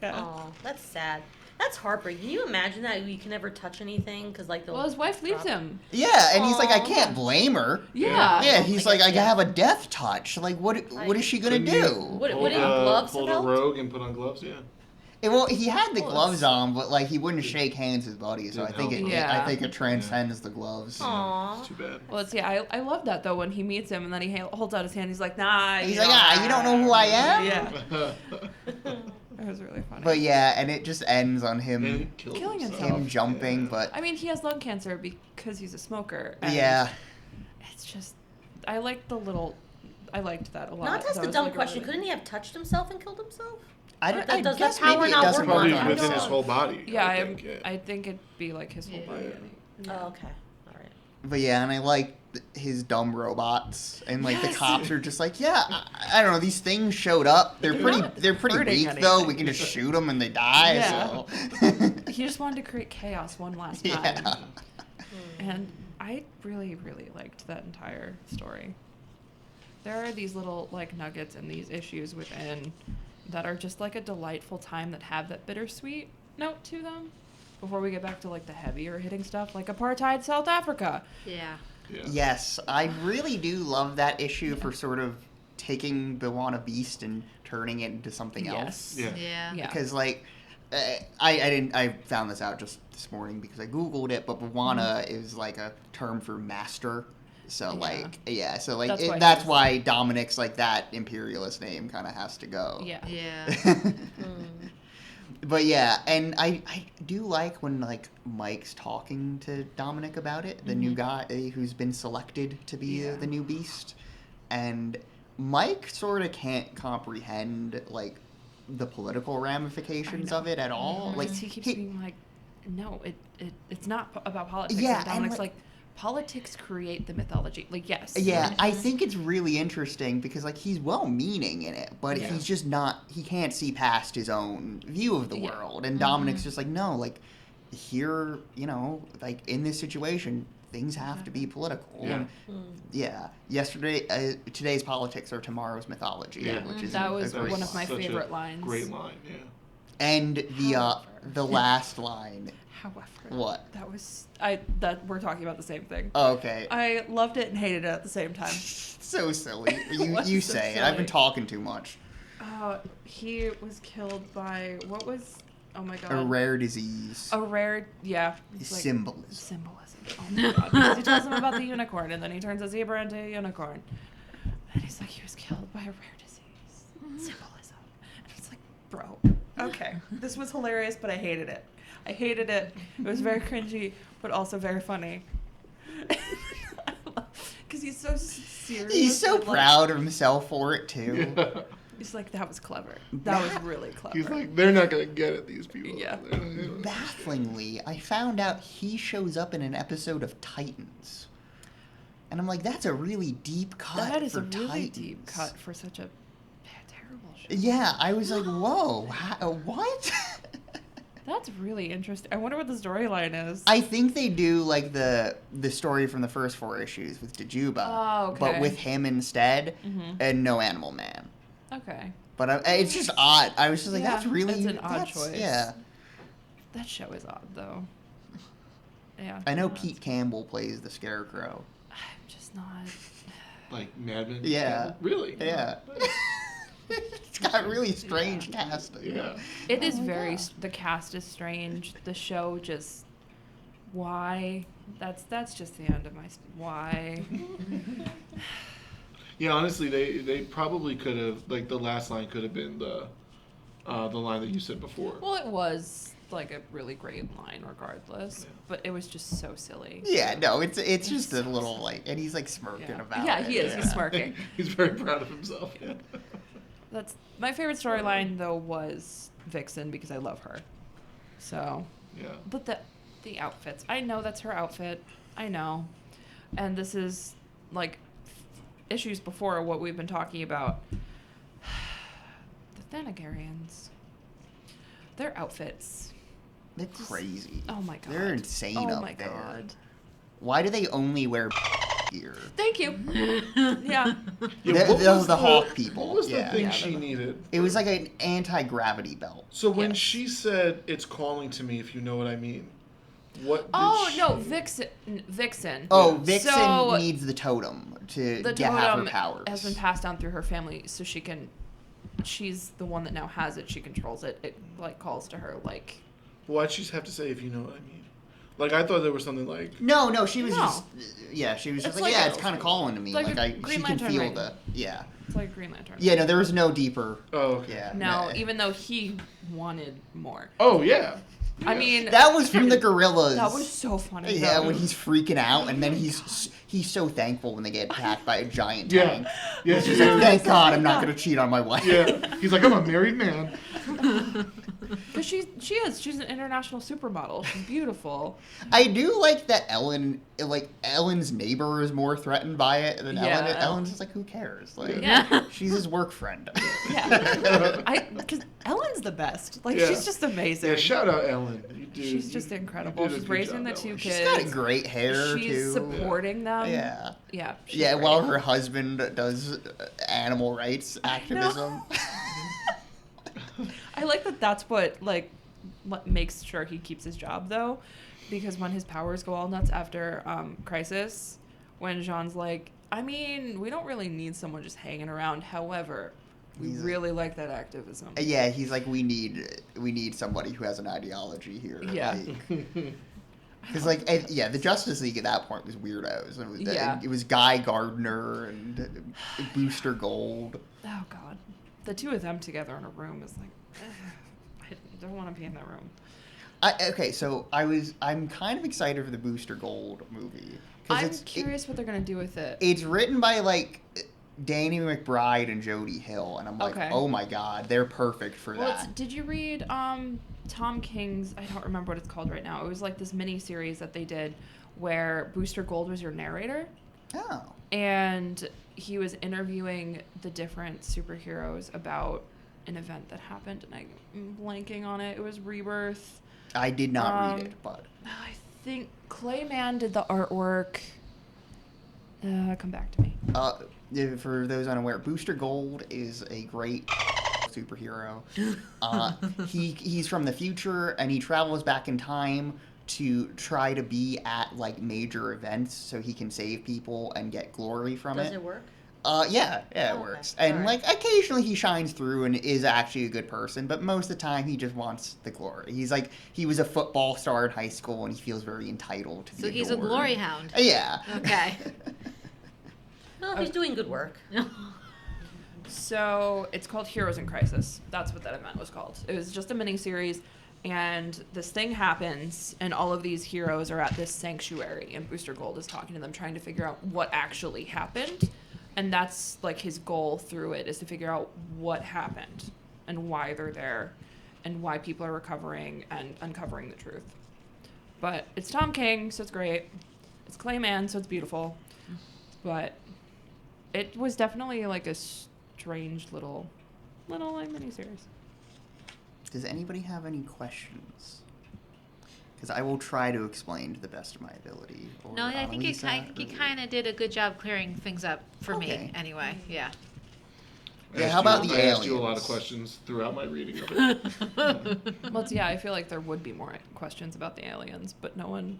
Oh, that's sad. That's heartbreaking. Can you imagine that you can never touch anything because like the Well, his wife leaves him. Yeah, and he's like, I Aw. can't blame her. Yeah. Yeah, he's I like, guess, I yeah. have a death touch. Like, what is she gonna Couldn't you do? Would Pulled it gloves pulled have a helped? rogue and put on gloves? Yeah. Well, he had the Well, gloves on, but like he wouldn't shake hands with Buddy, so I Didn't think help. Yeah. I think it transcends the gloves. Aw. It's too bad. Well, I love that though when he meets him and then he holds out his hand. He's like, "Nah." He's like, you don't know who I am? Yeah, it was really funny. But yeah, and it just ends on him And killed Killing himself. him jumping, but I mean, he has lung cancer because he's a smoker. And yeah. It's just, I liked that a lot. Not to ask That a was, dumb like, question. really- couldn't he have touched himself and killed himself? I Does guess that power maybe it not doesn't work Probably on work within on his him. whole body. Yeah, I I think it'd be like his whole body. Yeah. Oh, okay. All right. But yeah, and I like his dumb robots, and like the Yes. cops are just like, yeah, I don't know, these things showed up. They're not pretty hurting weak though. anything. We can just shoot them and they die. Yeah. So He just wanted to create chaos one last time. yeah. And I really, really liked that entire story. There are these little like nuggets and these issues within that are just like a delightful time that have that bittersweet note to them. Before we get back to like the heavier hitting stuff, like apartheid South Africa. Yeah. Yeah. Yes, I really do love that issue for sort of taking Bwana Beast and turning it into something else. Yeah. Yeah. Yeah. Because like I found this out just this morning because I googled it, but Bwana is like a term for master. So Yeah. so like That's why that's he's- why Dominic's like that imperialist name kind of has to go. Yeah. Yeah. But yeah, and I do like when like Mike's talking to Dominic about it, the new guy who's been selected to be the new Beast, and Mike sort of can't comprehend like the political ramifications of it at all. Like he keeps being like, no, it's not about politics. Yeah, and Dominic's and, like, politics create the mythology. Like, yes. Yeah, I think it's really interesting because like he's well-meaning in it, but he's just not. He can't see past his own view of the world, and Dominic's just like, no, like here, you know, like in this situation, things have to be political. Yeah. Yesterday, today's politics are tomorrow's mythology. Yeah. Which is that was a great one of my Such a favorite lines. Great line, yeah. And However. the last line. However, What? that we're talking about the same thing. Oh, okay. I loved it and hated it at the same time. So silly. was You so say it. I've been silly. talking too much. He was killed by what was? Oh my god. A rare disease. A rare, yeah. It's like Symbolism. symbolism. Oh my god. Because he tells him about the unicorn, and then he turns a zebra into a unicorn. And he's like, he was killed by a rare disease. Symbolism. And it's like, bro, okay. This was hilarious, but I hated it. I hated it. It was very cringy, but also very funny. Because he's so serious. He's so and, like, proud of himself for it too. Yeah. He's like, that was clever. That was really clever. He's like, they're not gonna get it, these people. Yeah. Bafflingly, I found out he shows up in an episode of Titans. And I'm like, that's a really deep cut that is for a really Titans. deep cut for such a terrible show. Yeah, I was like, whoa, what? That's really interesting. I wonder what the storyline is. I think they do like the story from the first 4 issues with Dajuba, Oh, okay. but with him instead, Mhm. and no Animal Man. Okay. But it's just odd. I was just like, Yeah, that's really it's an odd that's- choice. Yeah, That show is odd, though. Yeah. I know no, Pete Campbell plays the Scarecrow. I'm just not. Like Mad Men? Yeah. Really? Yeah. It's got really strange casting. Yeah. It is my very. God. The cast is strange. The show just. Why? That's just the end of my. Why? Yeah, honestly, they probably could have, like, the last line could have been the line that you said before. Well, it was like a really great line, regardless. But it was just so silly. Yeah, no, it's just a little like, and he's like smirking Yeah. about Yeah, it. he is. He's smirking. He's very proud of himself. Yeah. That's my favorite storyline though was Vixen because I love her. So, Yeah. but the outfits. I know that's her outfit. I know. And this is like issues before what we've been talking about. The Thanagarians. Their outfits. They're crazy. Oh my god. They're insane oh up my there. god. Why do they only wear gear? Thank you. Yeah. Those are the Hawk people. What was the Yeah. thing Yeah, she the- needed? It was like an anti-gravity belt. So when Yes. she said, it's calling to me, if you know what I mean, what did Oh she... no, Vixen. Oh, Vixen So, needs the totem to the have her totem powers. has been passed down through her family, so she can. She's the one that now has it. She controls it. It like calls to her like. Why'd she have to say, if you know what I mean? Like, I thought there was something like... No, she was No. just. Yeah, she was just It's like, like yeah, a- it's kind of calling to me. like a Like, Green she can Lantern feel ring. the. Yeah. It's like Green Lantern. Yeah, no, there was no deeper. Oh, okay. Yeah. No, even though he wanted more. Oh, yeah. I mean, That was from the gorillas. that was so funny. Yeah, though. when he's freaking out, and then he's so thankful when they get attacked by a giant Yeah. tank. Yeah, He's like, thank God I'm not gonna cheat on my wife. Yeah. He's like, I'm a married man. Because she's an international supermodel. She's beautiful. I do like that Ellen's neighbor is more threatened by it than Yeah, Ellen. Ellen. Ellen's just like, who cares? Like, Yeah. she's his work friend. Yeah. Because Ellen's the best. Like Yeah. she's just amazing. Yeah, shout out Ellen. She's just incredible. did a She's good raising job, the two Ellen. kids. She's got great hair She's too. supporting them. Yeah. Yeah. she's Yeah, great. while her husband does animal rights activism. I like that. That's what makes sure he keeps his job though, because when his powers go all nuts after Crisis, when Jean's like, I mean, we don't really need someone just hanging around. However, we He's really like that activism. Yeah, he's like, we need somebody who has an ideology here. Yeah. Because the Justice League at that point was weirdos. Yeah. It was Guy Gardner and Booster Gold. Oh God, the two of them together in a room is like, I I don't want to be in that room. Okay, so I'm kind of excited for the Booster Gold movie. I'm curious what they're going to do with it. It's written by, like, Danny McBride and Jody Hill, and I'm like, oh my god, they're perfect for that. Did you read Tom King's, I don't remember what it's called right now, it was like this mini-series that they did where Booster Gold was your narrator. Oh. And he was interviewing the different superheroes about an event that happened, and I'm blanking on it. It was Rebirth. I did not read it, but... I think Clayman did the artwork. Come back to me. For those unaware, Booster Gold is a great superhero. He's from the future, and he travels back in time to try to be at, like, major events so he can save people and get glory from it. Does it work? Yeah, it works. And, All right. like, occasionally he shines through and is actually a good person, but most of the time he just wants the glory. He's like, he was a football star in high school, and he feels very entitled to be So he's a adored. glory hound. Yeah. Okay. No, he's doing good work. So it's called Heroes in Crisis. That's what that event was called. It was just a mini-series, and this thing happens, and all of these heroes are at this sanctuary, and Booster Gold is talking to them, trying to figure out what actually happened. And that's, like, his goal through it, is to figure out what happened and why they're there and why people are recovering and uncovering the truth. But it's Tom King, so it's great. It's Clayman, so it's beautiful. But it was definitely, like, a strange little like, miniseries. Does anybody have any questions? Because I will try to explain to the best of my ability. Or No, I think Annalisa, you or- kind of did a good job clearing things up for me. Okay. Anyway, yeah. Yeah, how about the I asked you a lot aliens? of questions throughout my reading of it. Well, yeah, I feel like there would be more questions about the aliens, but no one...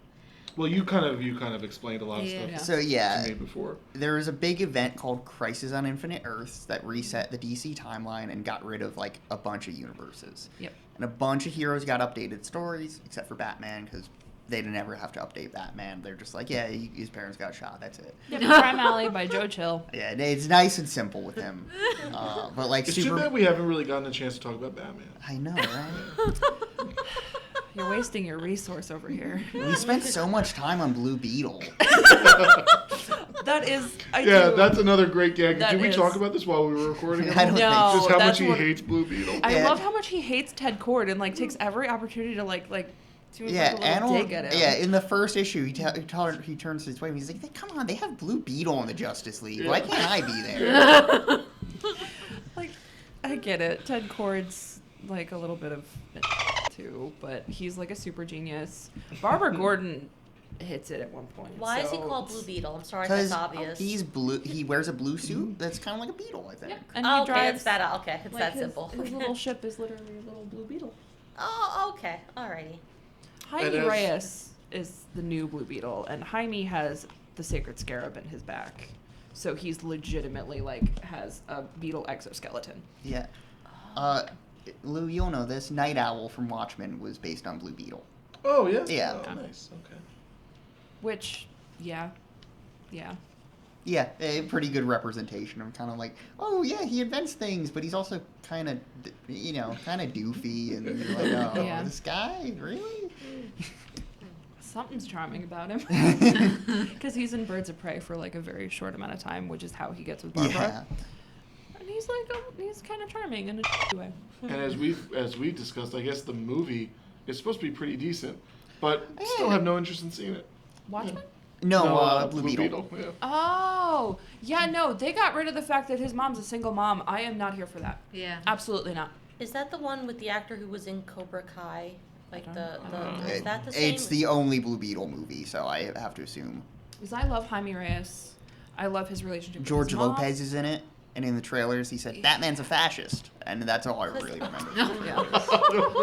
Well, you kind of explained a lot of Yeah. stuff So yeah, to me before. there was a big event called Crisis on Infinite Earths that reset the DC timeline and got rid of, like, a bunch of universes. Yep. And a bunch of heroes got updated stories, except for Batman, because they didn't ever have to update Batman. They're just like, yeah, his parents got shot, that's it. Yep, Crime Alley by Joe Chill. Yeah, it's nice and simple with him. But, like, It's too bad we haven't really gotten a chance to talk about Batman. I know, right? You're wasting your resource over here. We spent so much time on Blue Beetle. That is... Yeah, that's another great gag. That Did we is. talk about this while we were recording? I don't think No, Just how much that's he what- hates Blue Beetle. I Yeah. love how much he hates Ted Cord and, like, takes every opportunity to, like do Yeah, like a little dig at him. yeah. In the first issue, he turns to his wife. He's like, "Come on, they have Blue Beetle in the Justice League. Why can't I be there?" Like, I get it. Ted Cord's, like, a little bit of it, too, but he's, like, a super genius. Barbara Gordon hits it at one point. Why is he so called Blue Beetle? I'm sorry, Because that's obvious. he's blue. He wears a blue suit that's kind of like a beetle, I think. Yeah, and he Oh, okay, drives... it's that. Okay, it's like, that his, simple. His little ship is literally a little blue beetle. Oh, okay, alrighty. Jaime And Reyes is the new Blue Beetle, and Jaime has the Sacred Scarab in his back. So he's legitimately, like, has a beetle exoskeleton. Yeah. Lou, you'll know this. Night Owl from Watchmen was based on Blue Beetle. Oh, yeah? Yeah. Oh, nice. Okay. Which, yeah. Yeah, a pretty good representation of kind of like, oh yeah, he invents things, but he's also kind of, kind of doofy and you're like, oh, Yeah. this guy, really? Something's charming about him. Because he's in Birds of Prey for, like, a very short amount of time, which is how he gets with Barbara. Yeah. And he's, like, he's kind of charming in a way. And as we discussed, I guess the movie is supposed to be pretty decent, but still Yeah. have no interest in seeing it. Watchmen? No, Blue Beetle. Yeah. Oh, yeah, no, they got rid of the fact that his mom's a single mom. I am not here for that. Yeah. Absolutely not. Is that the one with the actor who was in Cobra Kai? Like I the don't know. is that the same? It's the only Blue Beetle movie, so I have to assume. Because I love Jaime Reyes. I love his relationship George with his mom. Lopez is in it, and in the trailers he said, Batman's a fascist, and that's all I really remember. Yeah.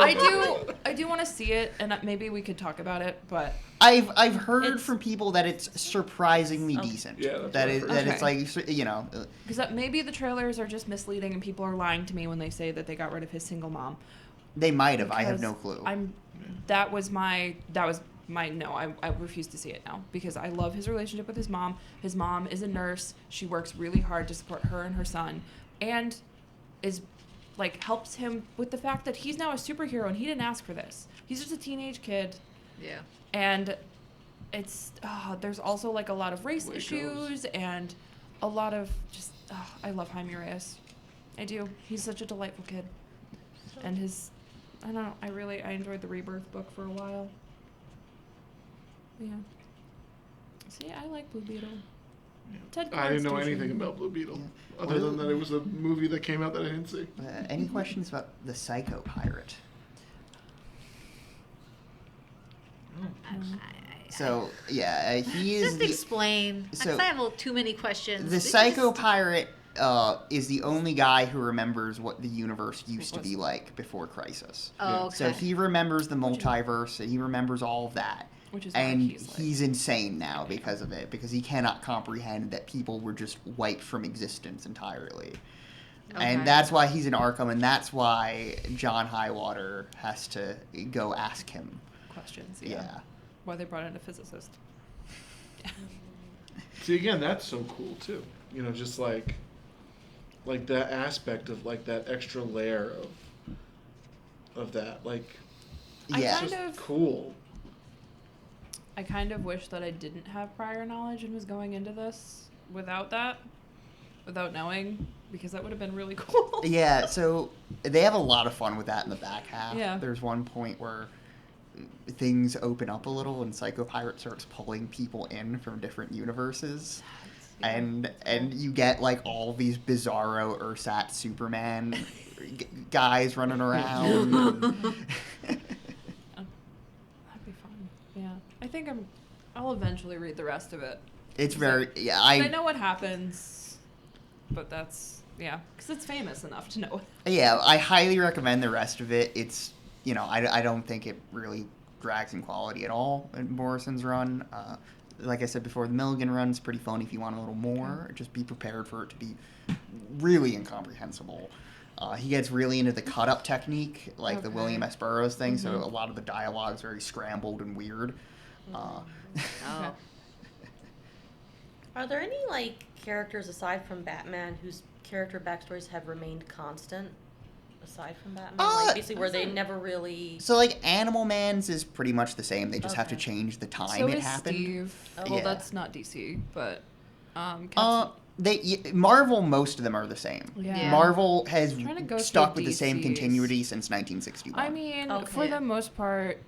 I do want to see it, and maybe we could talk about it, but I've heard It's- from people that it's surprisingly Okay. decent. Yeah, that's that what I've is heard. that it's Okay. like because maybe the trailers are just misleading and people are lying to me when they say that they got rid of his single mom. they might have. I have Because no clue. That was my no. I refuse to see it now because I love his relationship with his mom. His mom is a nurse. She works really hard to support her and her son, and is like helps him with the fact that he's now a superhero and he didn't ask for this. He's just a teenage kid. Yeah. And it's there's also like a lot of race issues and a lot of just I love Jaime Reyes. I do. He's such a delightful kid. And I don't know, I enjoyed the Rebirth book for a while. Yeah. See, I like Blue Beetle. Ted I didn't know Kord's anything decent. about Blue Beetle, other than that it was a movie that came out that I didn't see. Any questions about the Psycho Pirate? So yeah, he is Just explain. Because I have too many questions. The Psycho Pirate is the only guy who remembers what the universe used to be like before Crisis. Oh, okay. So he remembers the multiverse, and he remembers all of that. Which is And why he's insane now because of it, because he cannot comprehend that people were just wiped from existence entirely. Okay. And that's why he's in Arkham, and that's why John Highwater has to go ask him. questions. Yeah. Why they brought in a physicist. See, again, that's so cool too. You know, just like that aspect of like that extra layer of that, like Yeah. it's just cool. I kind of wish that I didn't have prior knowledge and was going into this without knowing, because that would have been really cool. Yeah, so they have a lot of fun with that in the back half. Yeah. There's one point where things open up a little and Psycho Pirate starts pulling people in from different universes. And you get like all these bizarro Ursat Superman guys running around. That'd be fun. Yeah. I think I'll eventually read the rest of it. It's very, yeah, I know what happens, but that's, yeah, because it's famous enough to know. Yeah, I highly recommend the rest of it. It's, you know, I don't think it really drags in quality at all in Morrison's run. Like I said before, the Milligan run's pretty fun if you want a little more. Just be prepared for it to be really incomprehensible. He gets really into the cut-up technique, like the William S. Burroughs thing, so a lot of the dialogue's very scrambled and weird. Oh. Are there any, like, characters aside from Batman whose character backstories have remained constant? Aside from Batman? Like, basically where they never really... So, like, Animal Man's is pretty much the same. They just have to Okay. change the time So it is happened. Steve. Oh. Well, Yeah. that's not DC, but Marvel, most of them are the same. Yeah. Marvel has I'm trying to go stuck through with the same DC's. continuity since 1961. I mean, Okay. for Yeah. the most part,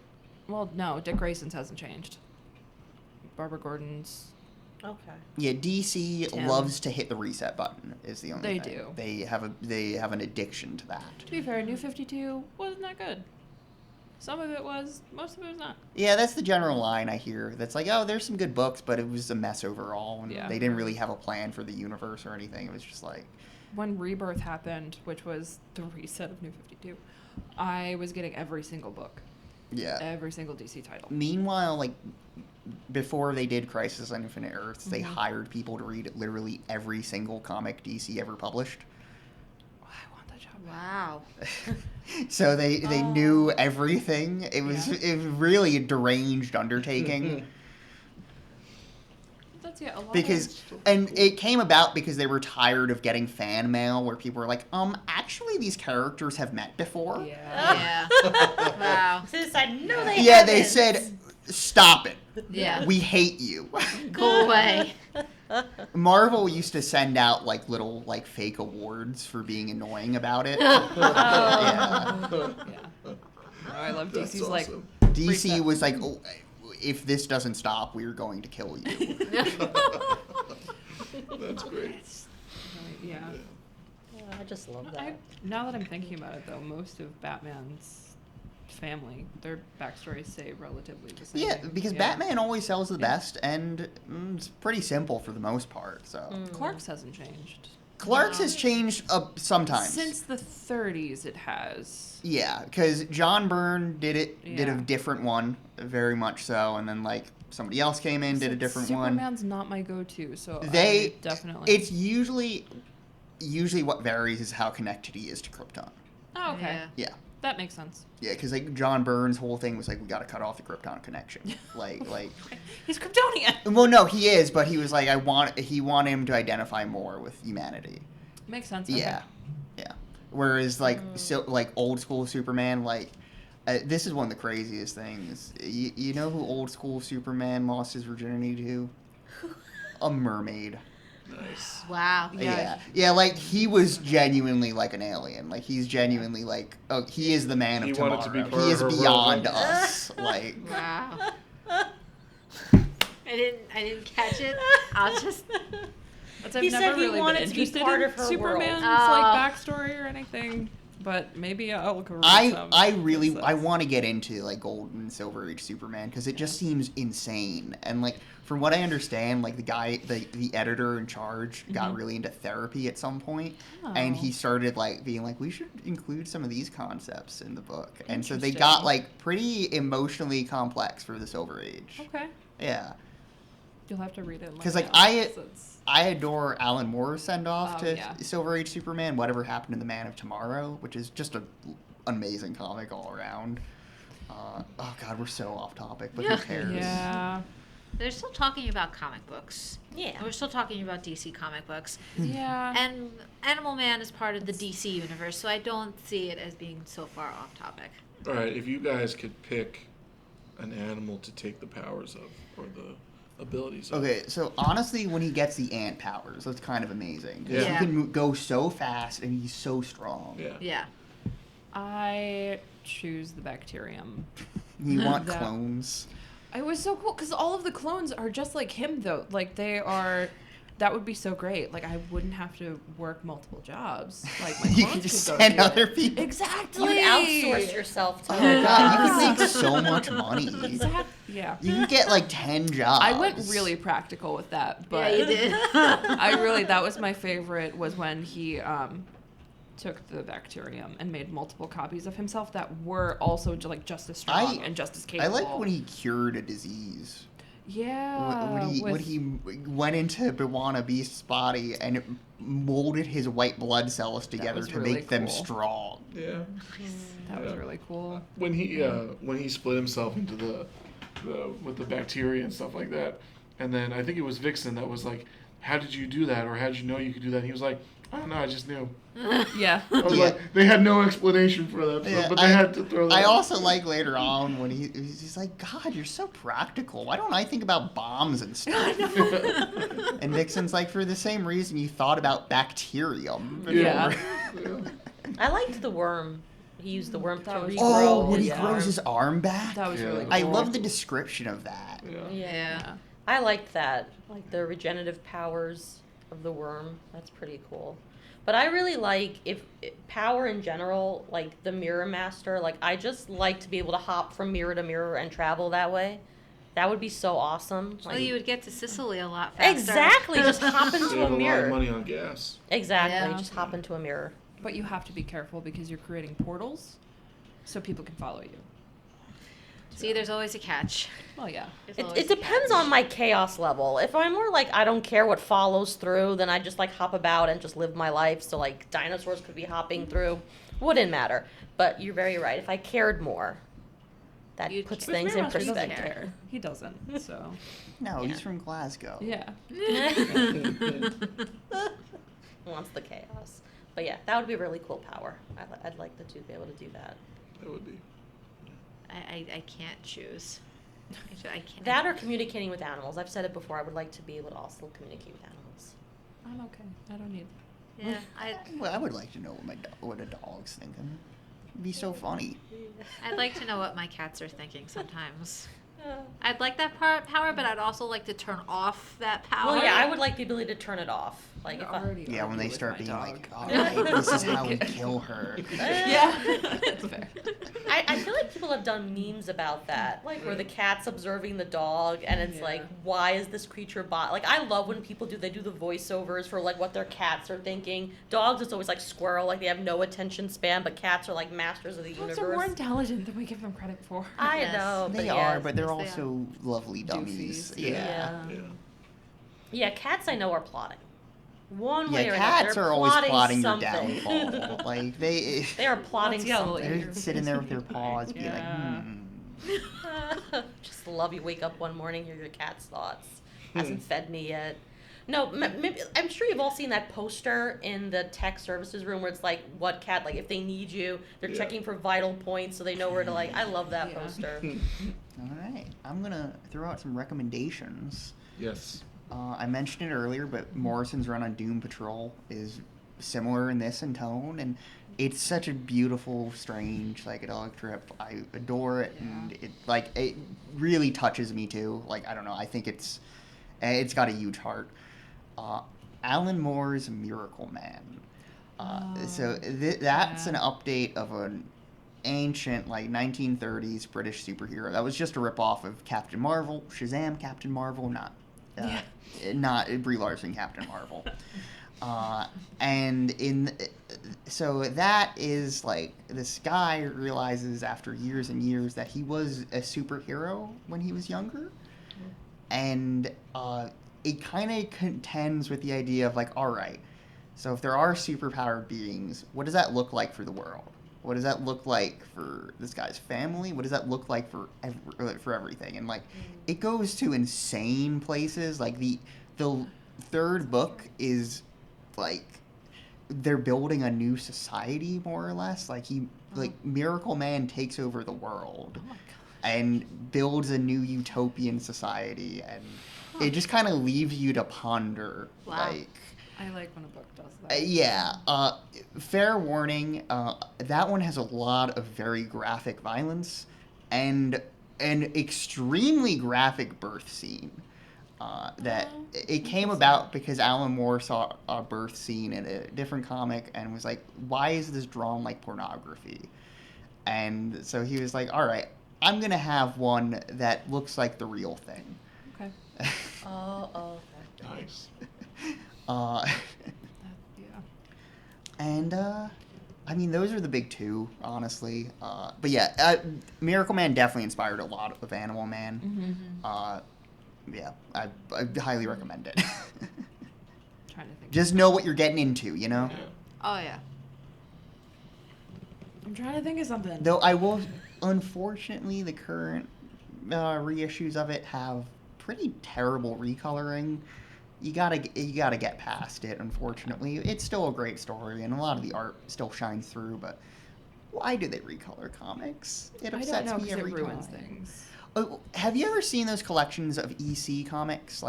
well, no, Dick Grayson's hasn't changed. Barbara Gordon's. Okay. Yeah, DC Tim. loves to hit the reset button. Is the only They thing. do. They have an addiction to that. To be fair, New 52 wasn't that good. Some of it was, most of it was not. Yeah, that's the general line I hear. That's like, oh, there's some good books, but it was a mess overall, and Yeah. they didn't really have a plan for the universe or anything. It was just like, When Rebirth happened, which was the reset of New 52, I was getting every single book, yeah. every single DC title. Meanwhile, like, before they did Crisis on Infinite Earths, they Mm-hmm. hired people to read literally every single comic DC ever published. I want that job. Wow. So they knew everything. It was really a deranged undertaking. That's a lot. And it came about because they were tired of getting fan mail where people were like, actually these characters have met before. Yeah. Yeah. Wow. So they decided, no, they Yeah, they haven't. said, stop it. Yeah. We hate you. Go away. Marvel used to send out like little like fake awards for being annoying about it. Oh. Yeah. Yeah. Oh, I love That's DC's like. awesome. DC was like, oh, if this doesn't stop, we're going to kill you. That's great. Yeah. I just love that. Now that I'm thinking about it, though, most of Batman's family, their backstories say relatively the same. Yeah, because Yeah. Batman always sells the best, and it's pretty simple for the most part. So Clark's hasn't changed. Clark's has changed sometimes. Since the 30s, it has. Yeah, because John Byrne did a Yeah. different one, very much so, and then like somebody else came in, did a different one. Superman's not my go-to, so They I definitely. It's usually what varies is how connected he is to Krypton. Oh, okay. Yeah. Yeah. That makes sense. Yeah, because like John Byrne's whole thing was like we got to cut off the Krypton connection. like, He's Kryptonian. well, no, he is, but he was like he wanted him to identify more with humanity. Makes sense. Yeah, Okay. yeah. Whereas like old school Superman, like this is one of the craziest things. You know who old school Superman lost his virginity to? A mermaid. Nice. Wow. Yeah, like he was genuinely like an alien. Like he's genuinely like, oh, he is the man of He tomorrow. wanted to be part He is of her beyond world. us. Like, Wow. I didn't catch it. I'll just. I've He never said he really wanted been to be interested part in of her Superman's world. like backstory or anything, but maybe I'll go read some. I really So- I want to get into like Gold and Silver Age Superman because it just seems insane. And like from what I understand, like the editor in charge got really into therapy at some point, and he Oh. started like being like, we should include some of these concepts in the book. And so they Interesting. got like pretty emotionally complex for the Silver Age. Okay. Yeah. You'll have to read it. 'Cause, like, I adore Alan Moore's send off Oh, to yeah. Silver Age Superman, Whatever Happened to the Man of Tomorrow, which is just an amazing comic all around. Oh god, we're so off topic, but who cares? Yeah. They're still talking about comic books. Yeah. And we're still talking about DC comic books. Yeah. And Animal Man is part of the DC universe, so I don't see it as being so far off topic. All right, if you guys could pick an animal to take the powers of or the abilities of. Okay, so honestly, when he gets the ant powers, that's kind of amazing. 'Cause Yeah. He can go so fast and he's so strong. Yeah. Yeah. I choose the bacterium. You want That- clones. It was so cool because all of the clones are just like him, though. Like they are. That would be so great. Like I wouldn't have to work multiple jobs. Like my You clones can just could go send do other it. people. Exactly. You would outsource yourself to Oh my god, you can Yeah. make so much money. Yeah. You can get like 10 jobs. I went really practical with that, but Yeah, you did. that was my favorite was when he took the bacterium and made multiple copies of himself that were also like just as strong and just as I capable. like when he cured a disease. Yeah. When he went into Bwana Beast's body and molded his white blood cells together was to really make them cool. strong. Yeah. That was Yeah. really cool. When he split himself into the with the bacteria and stuff like that, and then I think it was Vixen that was like, "How did you do that?" or "How did you know you could do that?" And he was like, "I don't know, I just knew." Yeah. I was Yeah. like, they had no explanation for that, Yeah, but they had to throw that. I also like later on when he's like, God, you're so practical. Why don't I think about bombs and stuff? And Vixen's like, for the same reason you thought about bacterium. Yeah. I liked the worm. He used the worm to That was regrow. Oh, when he his grows arm. his arm back? That was Yeah. really cool. I love the description of that. Yeah. Yeah. I liked that, like the regenerative powers of the worm. That's pretty cool. But I really like power in general, like the Mirror Master. Like I just like to be able to hop from mirror to mirror and travel that way. That would be so awesome. Well, Like, you would get to Sicily a lot faster. exactly, just hop into Save a a lot of mirror. money on gas. Exactly, Yeah. just hop into a mirror. But you have to be careful because you're creating portals so people can follow you. See, there's always a catch. Well, yeah. There's It, always it a depends catch. on my chaos level. If I'm more like I don't care what follows through, then I just like hop about and just live my life. So like dinosaurs could be hopping through, wouldn't matter. But you're very right. If I cared more, that You'd puts care. things Mirror in Master doesn't perspective. care. He doesn't. So No, Yeah. he's from Glasgow. yeah. Wants the chaos. But yeah, that would be a really cool power. I'd like the two to be able to do that. That would be. I can't choose. I can't. That or communicating with animals. I've said it before. I would like to be able to also communicate with animals. I'm okay. I don't need. Yeah, Well, I would like to know what a dog's thinking. It'd be so funny. I'd like to know what my cats are thinking sometimes. I'd like that power, but I'd also like to turn off that power. Well, yeah, I would like the ability to turn it off. Like, if I, Yeah, when they start being dog. like, all right, this is how we kill her. Yeah, that's fair. I feel like people have done memes about that, like where the cat's observing the dog, and it's Yeah. like, why is this creature like I love when people do the voiceovers for like what their cats are thinking. Dogs, it's always like squirrel, like they have no attention span, but cats are like masters of the Dogs universe. are more intelligent than we give them credit for. I Yes. know, They but are, yeah. but they're Yes, they also lovely dummies. Doofies. Yeah. Yeah. Yeah. Yeah, cats I know are plotting. One way Yeah, or cats another, they're are always plotting your something. downfall. Like they They are plotting Let's yell at something. they're sitting there with their paws, be Yeah. like, Just love you wake up one morning, hear your cat's thoughts. Hasn't fed me yet. No, maybe, I'm sure you've all seen that poster in the tech services room where it's like, what cat, like if they need you, they're checking for vital points so they know where to like, I love that poster. All right. I'm going to throw out some recommendations. Yes. I mentioned it earlier, but Morrison's run on Doom Patrol is similar in this in tone, and it's such a beautiful, strange psychedelic trip. I adore it, and it really touches me too. Like, I don't know, I think it's got a huge heart. Alan Moore's Miracle Man. That's an update of an ancient, like, 1930s British superhero. That was just a ripoff of Captain Marvel, Shazam Captain Marvel, not Brie Larson Captain Marvel. So that is like, this guy realizes after years and years that he was a superhero when he was younger, and it kind of contends with the idea of like, all right, so if there are superpowered beings, what does that look like for the world? What does that look like for this guy's family? What does that look like for everything? And like, it goes to insane places. Like the third book is like, they're building a new society, more or less. Like Miracle Man takes over the world and builds a new utopian society, and it just kind of leaves you to ponder. Wow. Like, I like when a book does that. Fair warning, that one has a lot of very graphic violence and an extremely graphic birth scene. That it came about because Alan Moore saw a birth scene in a different comic and was like, why is this drawn like pornography? And so he was like, all right, I'm going to have one that looks like the real thing. Okay. Nice. And, I mean, those are the big two, honestly. But yeah, Miracle Man definitely inspired a lot of Animal Man. Yeah, I highly recommend it. Trying to think. Just know what you're getting into, you know? Yeah. Oh yeah. I'm trying to think of something. Though I will, unfortunately, the current reissues of it have pretty terrible recoloring. You gotta get past it, unfortunately. It's still a great story, and a lot of the art still shines through, but why do they recolor comics? It upsets me every time. It ruins things. Oh, have you ever seen those collections of EC comics?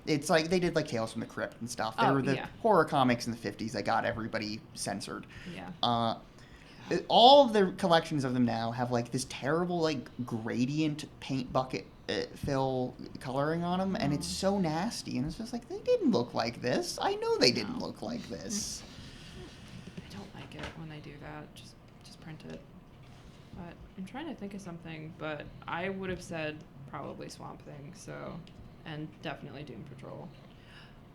It's like they did like Tales from the Crypt and stuff. They were the horror comics in the 50s that got everybody censored. Yeah. All of the collections of them now have like this terrible like gradient paint bucket fill coloring on them, and it's so nasty. And it's just like, they didn't look like this. I know they didn't look like this. I don't like it when they do that. Just print it. But I'm trying to think of something, but I would have said probably Swamp Thing, and definitely Doom Patrol.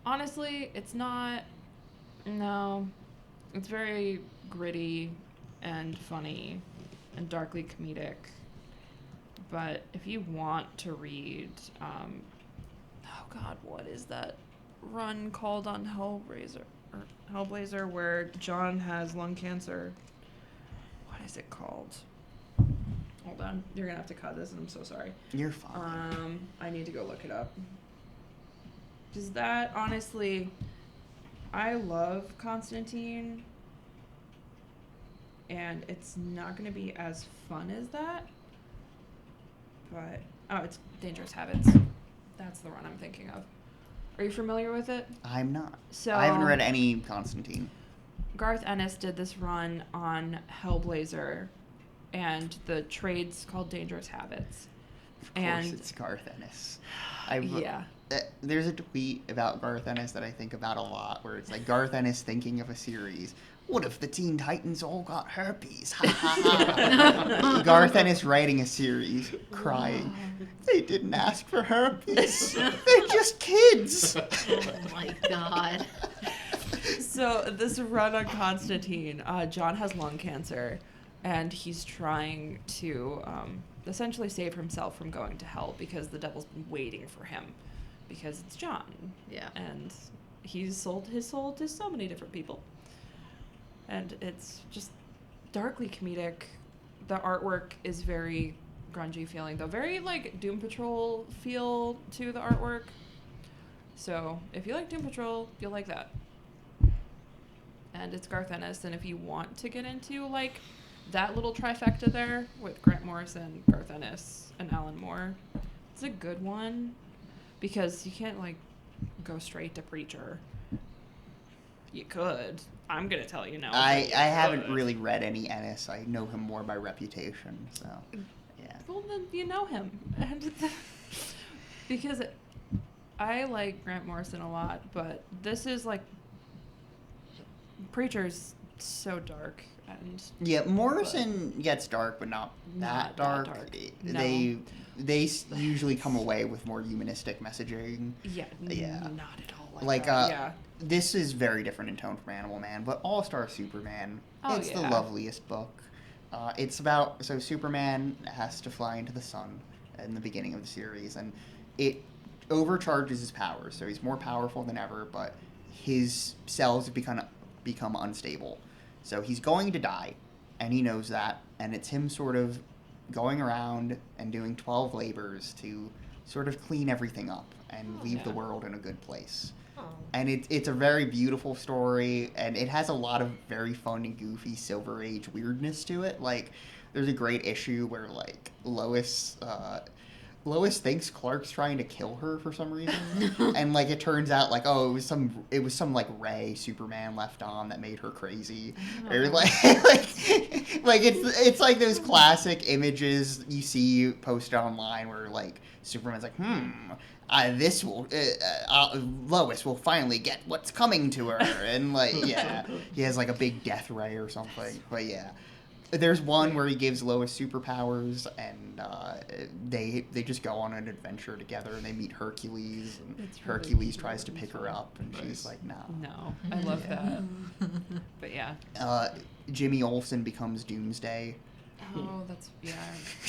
Honestly, it's not, no, it's very gritty and funny and darkly comedic. But if you want to read, oh God, what is that run called on Hellblazer where John has lung cancer? What is it called? Hold on, you're gonna have to cut this, and I'm so sorry. You're fine. I need to go look it up. Does that, honestly, I love Constantine, and it's not gonna be as fun as that, but, it's Dangerous Habits. That's the run I'm thinking of. Are you familiar with it? I'm not. So I haven't read any Constantine. Garth Ennis did this run on Hellblazer, and the trade's called Dangerous Habits. Of course, it's Garth Ennis. Yeah. There's a tweet about Garth Ennis that I think about a lot, where it's like, Garth Ennis thinking of a series. What if the Teen Titans all got herpes? Ha ha ha. Garth Ennis writing a series, crying. They didn't ask for herpes. They're just kids. Oh my God. So this run on Constantine, John has lung cancer, and he's trying to essentially save himself from going to hell because the devil's been waiting for him, because it's John. Yeah. And he's sold his soul to so many different people. And it's just darkly comedic. The artwork is very grungy feeling, though. Very, like, Doom Patrol feel to the artwork. So if you like Doom Patrol, you'll like that. And it's Garth Ennis, and if you want to get into like that little trifecta there with Grant Morrison, Garth Ennis, and Alan Moore, it's a good one because you can't like go straight to Preacher. You could. I'm gonna tell you no. I haven't really read any Ennis. I know him more by reputation, so yeah. Well, then you know him, and because I like Grant Morrison a lot, but this is like Preacher's so dark and yeah. Morrison gets dark, but not that dark. No. They usually come away with more humanistic messaging. Yeah. Not at all Like that. Yeah. This is very different in tone from Animal Man, but All-Star Superman, it's the loveliest book. It's about, so Superman has to fly into the sun in the beginning of the series, and it overcharges his powers, so he's more powerful than ever, but his cells have become unstable. So he's going to die, and he knows that, and it's him sort of going around and doing 12 labors to sort of clean everything up and leave the world in a good place. And it's a very beautiful story, and it has a lot of very fun and goofy Silver Age weirdness to it. Like, there's a great issue where, like, Lois thinks Clark's trying to kill her for some reason, and like it turns out like it was some like ray Superman left on that made her crazy, or like it's like those classic images you see posted online where like Superman's like this will Lois will finally get what's coming to her, and like he has like a big death ray or something, but yeah. There's one where he gives Lois superpowers, and they just go on an adventure together, and they meet Hercules, and Hercules tries to pick her up, and she's like, no. No, I love that. But yeah. Jimmy Olsen becomes Doomsday. Oh, that's, yeah.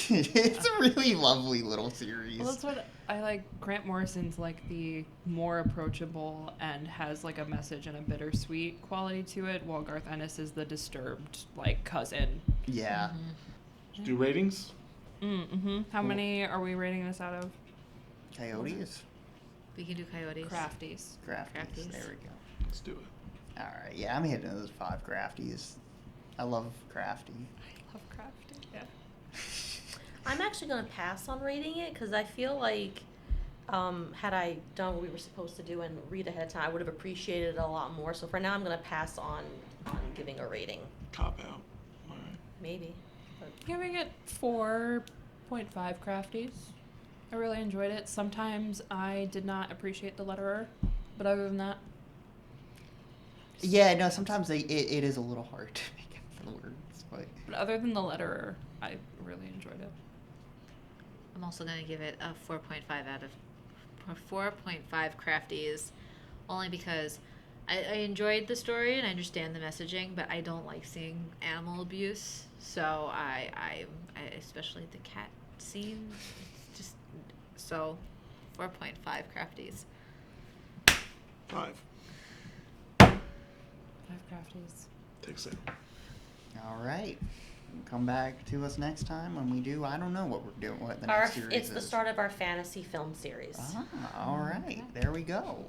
It's a really lovely little series. Well, that's what I like. Grant Morrison's like the more approachable and has like a message and a bittersweet quality to it, while Garth Ennis is the disturbed like cousin. Yeah. Do ratings? How many are we rating this out of? Coyotes? We can do Coyotes. Crafties. Crafties. There we go. Let's do it. Alright, yeah, I'm hitting those 5 Crafties. I love Crafty. I love Crafty, yeah. I'm actually going to pass on rating it because I feel like had I done what we were supposed to do and read ahead of time, I would have appreciated it a lot more. So for now, I'm going to pass on giving a rating. Cop out. All right. Maybe. But Giving it 4.5 Crafties. I really enjoyed it. Sometimes I did not appreciate the letterer, but other than that. Yeah, no, sometimes it is a little hard to make up the words, But other than the letterer, I really enjoyed it. I'm also going to give it a 4.5 out of 4.5 Crafties, only because I enjoyed the story and I understand the messaging, but I don't like seeing animal abuse. So I especially the cat scene, just so 4.5 Crafties. 5. 5 Crafties. Takes it. All right. Come back to us next time when we do. I don't know what we're doing. What the next series it's is. the start of our fantasy film series. Ah, all right. There we go.